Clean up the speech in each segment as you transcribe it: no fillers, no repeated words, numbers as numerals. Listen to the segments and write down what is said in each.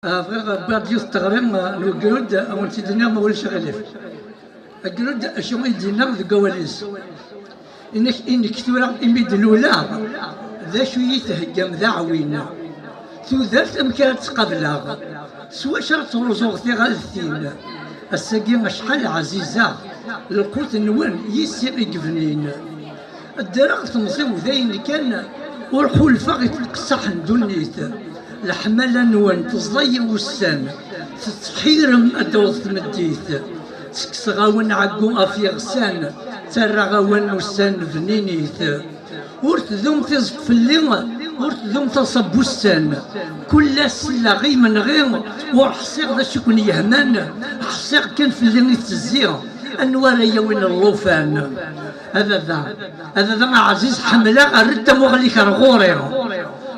بعد يستغرم الجنود أو تدنا ما ولش غلف الجنود أشوف يدينا ذا قواليس إنك تورا إميد الأولى ذا شوية تهجم ذا عوينا تودرت أمكانت قبلها سوا شرط رزوغ في غالثين الساقي شحال عزيزة القوت نوان يسير يقفنين الدراغ تمزيو ذاين كان والحول فاغي تلقصح دونيت الحمالة نوان تزضي وسان تتحيرم أدوض تمديت تكس غاون عقو أفي غسان ترى غاون وسان بنينيت ورت ذوم تزق في الليل ورت ذوم تصب وسان كل سلا غي من غير وحصيغ ذا شكون يهمان حصيغ كان في الليل تزيغ أنوار يوين اللوفان هذا عزيز حملة الردة مغليك رغوري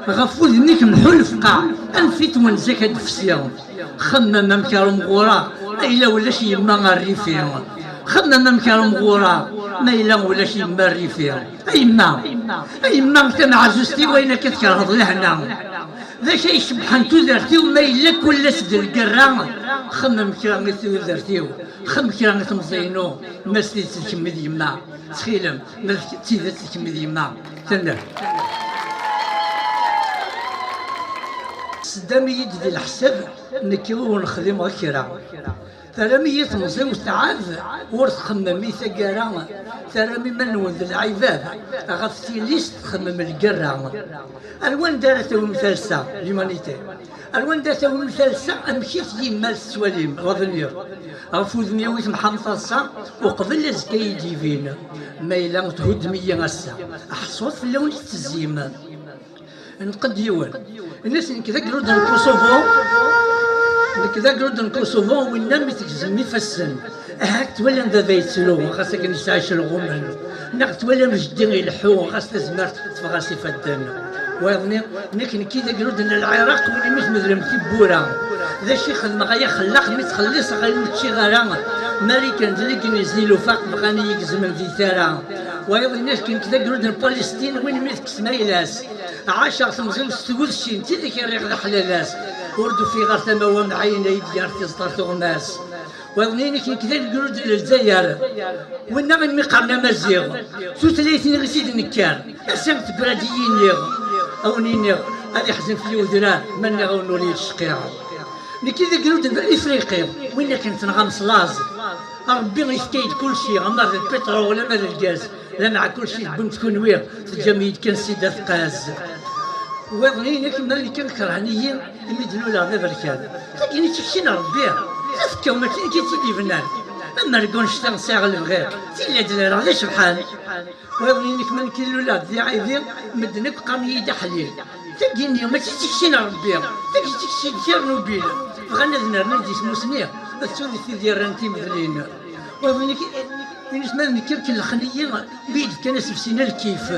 غفوذ نيك محلف قاع انفيت ونزاك هاد الفسيان خمم مكارم غورا ما إلا ولا شي ما غاري فيها خمم مكارم غورا ما إلا ولا شي ما غاري فيها أي ما كان عزوزتي وين كتكرهض لهنا ذا شي شبحان تودرتي وما إلا كل سد القرا خمم كرا تودرتيو خم كرا تمزينو ما سيدت الكمد يما تخيلم ما سيدت الكمد يما تنه صدامي يدي الحساب نكيو ونخدم غكرا ترامي يتمزي وتعاذ ورث خممي ثقارا ترامي من ولد العباد غفتي ليست تخمم القرا الوان دارت ومثالسة ليمانيتي الوان دارت ومثالسة مشيت يما السواليم غفنير غفوذ ميويت محمطاسة وقبل زكاي ديفين ما إلا تهد مية غسا أحصوت في اللون التزيم نقد يوان الناس كذا قرود الكوسوفو كذا قرود الكوسوفو وين نامي تكزمي فسن هاك ولا ذا بيتلو خاصك نسعيش الغمن نقت ولا مجدي يلحو خاص تزمرت تفغاسي فدان ويظني نكن كذا قرود العراق وين مش مذلم تبورا ذا شي خدمه غيا خلاق متخلص غير متشي غرا ماريكان ذلك نزيلو فاق بغاني يقزم في ثرى ويظني ناس كان كذا قرود الفلسطين وين ميتك سمايلاس 10 تمزيل ستقول شي انت ذيك الريق ذا حلالاس وردو في غير ثما معينة ديال تزطر غماس وظنيني كي كذا القرود للجزائر ونا من مقامنا مزيغ سو 30 غسيد نكار اسمت براديين ليغ او نينيغ هذه حزن في ودرا من غونو لي الشقيعه نكي ذا قرود الافريقي وين كنت نغمس لاز ربي يفكيد كل شيء غمر البترول ولا مال الغاز لا مع كل شيء بنت كونوير الجميد كان سيدة قاز وظنيني كما اللي كان كرهنيين يمدلوا له ذا بركان لكن تكشينا ربي تفكوا ما كي تيدي فنان اما ركون شتا ساغ البغير تيلا دلال هذا شبحال وظنيني كما نكيلوا له ذي عيدين مدنك قام يدا حليل تلقيني ما تكشينا ربي تكشي تشيرنوبيل بغانا ذنر ندي سموسنيه الثلث ديال رانتي مثلين وظنيني بالنسبه للكرك الخليه بيد كان سبسينا الكيف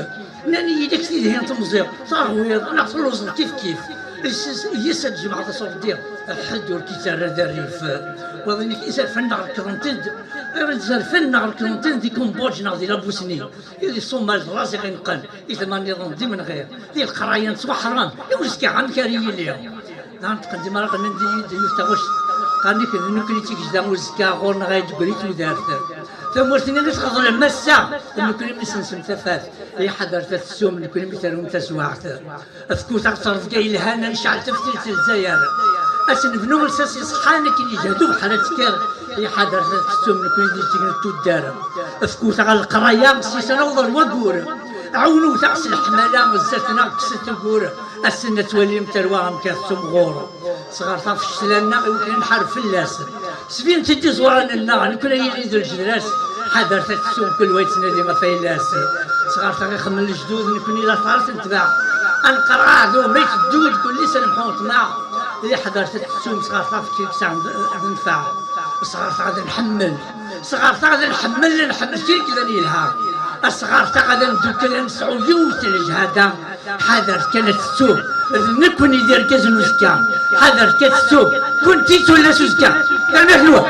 لاني يدك سيدي هي تمزيق صاغويض نعطي الوزن كيف يسد جماعه صوردير الحد والكيتار هذا الريف وظنيك إذا فن الكرنتند رجال فن الكرنتند دي كومبوج ناضي لابوسني اللي صومال راسي غينقل إذا ما نظام دي من غير دي القرايان صباح حرام يولس كاع عن كاريين اليوم نعم تقدم راه ندي يفتغش قال لك نكري تيك جدام وزكا غورنا غايد قريت ودارت ثمرتني نتخضر المسا نكري مسنسم تفات هي حضرت السوم نكري مثلا تسوعت افكوت اكثر كاي الهنا نشعل تفتيت الجزائر اسن بنو الساسي صحانك اللي جهدوا بحالتك هي حضرت السوم نكري ديك تودار افكوت على القرايه سي نوضر وقور عونو تاعس الحماله وزاتنا كست الكور السنه تولي متروام كاثم غور صغار طاف الشلالنا يمكن نحر في اللاس سفين تجي زورانا النار نكون هي ذو الجدراس حضرت السوم كل ويتنا اللي ما فيه لاس صغار تاغي خمن الجدود نكون الى طارت نتباع القرع ذو ميت الدود كل سنه محوط مع اللي حضرت السوم صغار طاف كيك ساعه ننفع صغار تاغي نحمل صغار تاغي نحمل كيك ذا يلها الصغار تاغي ندوك نسعو يوت الجهاده حضرت كانت السوق نكون يدير كاز نوزكا حضرت كانت السوق كنتي ولا سوزكا كان حلوه